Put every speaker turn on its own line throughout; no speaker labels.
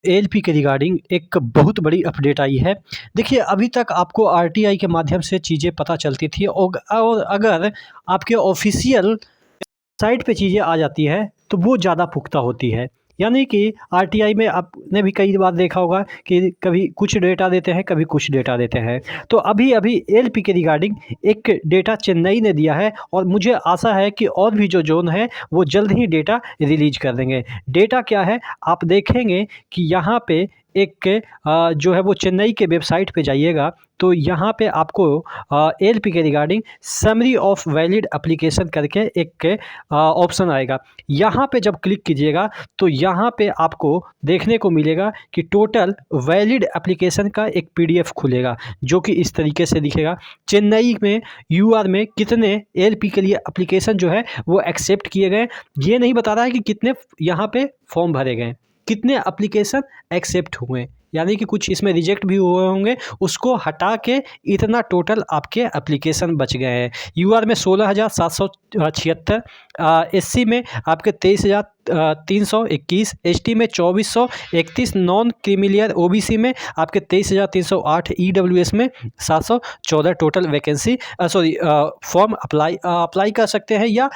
ALP के regarding एक बहुत बड़ी अपडेट आई है। देखिए, अभी तक आपको आरटीआई के माध्यम से चीज़ें पता चलती थी और अगर आपके ऑफ़िशियल साइट पे चीज़ें आ जाती है तो वो ज़्यादा पुख्ता होती है। यानी कि आरटीआई में आपने भी कई बार देखा होगा कि कभी कुछ डेटा देते हैं, कभी कुछ डेटा देते हैं। तो अभी-अभी एएलपी के रिगार्डिंग एक डेटा चेन्नई ने दिया है और मुझे आशा है कि और भी जो ज़ोन है वो जल्द ही डेटा रिलीज़ कर देंगे। डेटा क्या है, आप देखेंगे कि यहाँ पे एक जो है वो चेन्नई के वेबसाइट पे जाइएगा तो यहाँ पे आपको एएलपी के regarding summary of valid application करके एक ऑप्शन आएगा। यहाँ पे जब क्लिक कीजिएगा तो यहाँ पे आपको देखने को मिलेगा कि टोटल वैलिड एप्लीकेशन का एक पीडीएफ खुलेगा, जो कि इस तरीके से दिखेगा। चेन्नई में यूआर में कितने एएलपी के लिए एप्लीकेशन जो है वो एक्सेप्ट किए गए, ये नहीं बता रहा है कि कितने यहाँ पे फॉर्म भरे गए, कितने एप्लीकेशन एक्सेप्ट हुए, यानी कि कुछ इसमें रिजेक्ट भी हुए होंगे, उसको हटा के इतना टोटल आपके एप्लीकेशन बच गए हैं। यूआर में 16,776, एससी में आपके 23,321, एसटी में 2,431, नॉन क्रीमिलियर ओबीसी में आपके 23,308, ईडब्ल्यूएस में 714 टोटल वैकेंसी फॉर्म अप्लाई कर सकते हैं या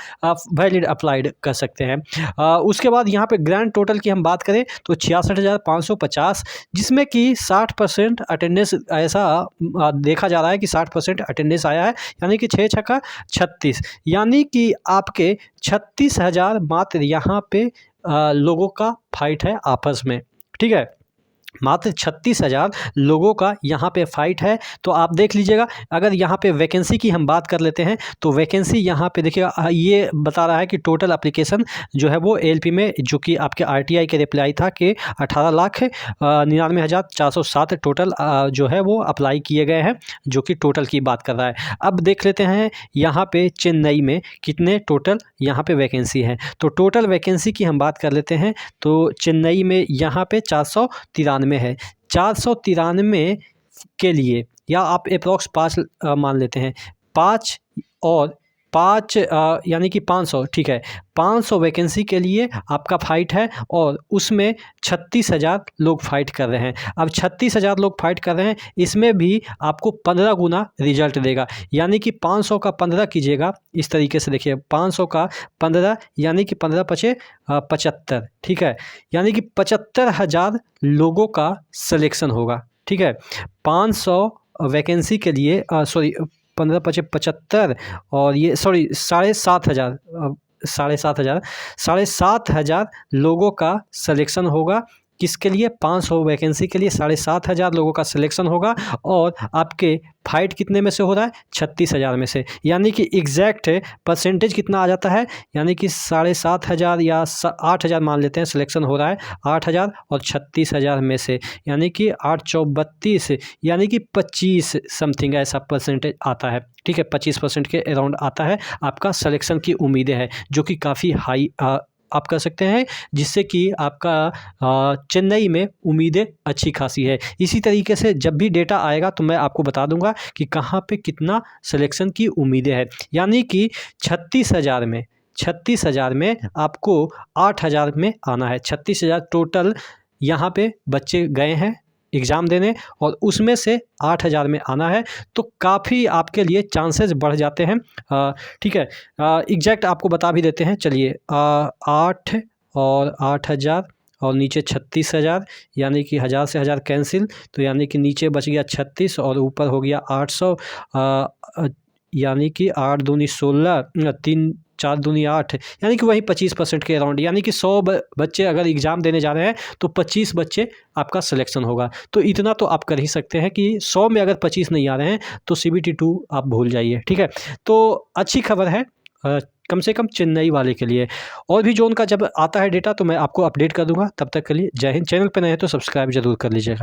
वैलिड अप्लाइड कर सकते हैं। उसके बाद यहाँ पे ग्रैंड टोटल की हम बात करें तो 66,550, जिसमें कि 60% अटेंडेंस ऐसा देखा जा रहा है कि 60% अटेंडेंस आया है, यानी कि 6 छक्का 36, यानी कि आपके 36,000 मात्र यहाँ पे लोगों का फाइट है आपस में। ठीक है, मात्र 36,000 लोगों का यहाँ पे फाइट है। तो आप देख लीजिएगा, अगर यहाँ पे वैकेंसी की हम बात कर लेते हैं तो वैकेंसी यहाँ पे देखिएगा, ये बता रहा है कि टोटल एप्लीकेशन जो है वो एएलपी में, जो कि आपके आरटीआई के रिप्लाई था कि 18,99,407 टोटल जो है वो अप्लाई किए गए हैं, जो कि टोटल की बात कर रहा है। अब देख लेते हैं यहाँ पे चेन्नई में कितने टोटल यहाँ पे वैकेंसी है। तो टोटल वैकेंसी की हम बात कर लेते हैं तो चेन्नई में यहाँ पे 493 है। 493 के लिए, या आप अप्रॉक्स 5 मान लेते हैं, 5 और 5 यानी कि 500, ठीक है, 500 वैकेंसी के लिए आपका फाइट है और उसमें 36,000 लोग फाइट कर रहे हैं। अब 36,000 लोग फाइट कर रहे हैं, इसमें भी आपको 15 गुना रिजल्ट देगा, यानी कि 500 का 15 कीजिएगा, इस तरीके से देखिए, 500 का 15 यानी कि 15 पचे 75, ठीक है, यानी कि 75,000 लोगों का सिलेक्शन होगा। ठीक है, 500 वैकेंसी के लिए 15 पचे 75 और ये 7,500, 7,500 लोगों का सिलेक्शन होगा। किसके लिए? 500 वैकेंसी के लिए 7,500 लोगों का सिलेक्शन होगा और आपके फाइट कितने में से हो रहा है? 36,000 में से, यानी कि एग्जैक्ट परसेंटेज कितना आ जाता है, यानी कि 7,500 या 8,000 मान लेते हैं, सिलेक्शन हो रहा है 8,000 और 36,000 में से, यानी कि 8 चौक 32, यानी कि 25 समथिंग ऐसा परसेंटेज आता है। ठीक है, 25% के अराउंड आता है, आपका सिलेक्शन की उम्मीदें हैं, जो कि काफ़ी हाई आप कर सकते हैं, जिससे कि आपका चेन्नई में उम्मीदें अच्छी खासी है। इसी तरीके से जब भी डेटा आएगा तो मैं आपको बता दूंगा कि कहाँ पे कितना सिलेक्शन की उम्मीदें हैं, यानी कि 36,000 में आपको 8,000 में आना है। 36,000 टोटल यहाँ पे बच्चे गए हैं एग्ज़ाम देने और उसमें से 8,000 में आना है, तो काफ़ी आपके लिए चांसेस बढ़ जाते हैं। ठीक है, एग्जैक्ट आपको बता भी देते हैं, चलिए, 8 और 8,000 और नीचे 36,000, यानी कि 1,000 से 1,000 कैंसिल, तो यानी कि नीचे बच गया 36 और ऊपर हो गया 800, यानी कि 8 दूनी 16, 3 4 दूनी 8, यानी कि वही 25% के अराउंड, यानी कि 100 बच्चे अगर एग्ज़ाम देने जा रहे हैं तो 25 बच्चे आपका सिलेक्शन होगा। तो इतना तो आप कर ही सकते हैं कि 100 में अगर 25 नहीं आ रहे हैं तो CBT 2 आप भूल जाइए। ठीक है, तो अच्छी खबर है कम से कम चेन्नई वाले के लिए। और भी जोन का जब आता है डेटा तो मैं आपको अपडेट कर दूंगा। तब तक के लिए जय हिंद। चैनल पर नए हैं तो सब्सक्राइब जरूर कर लीजिएगा।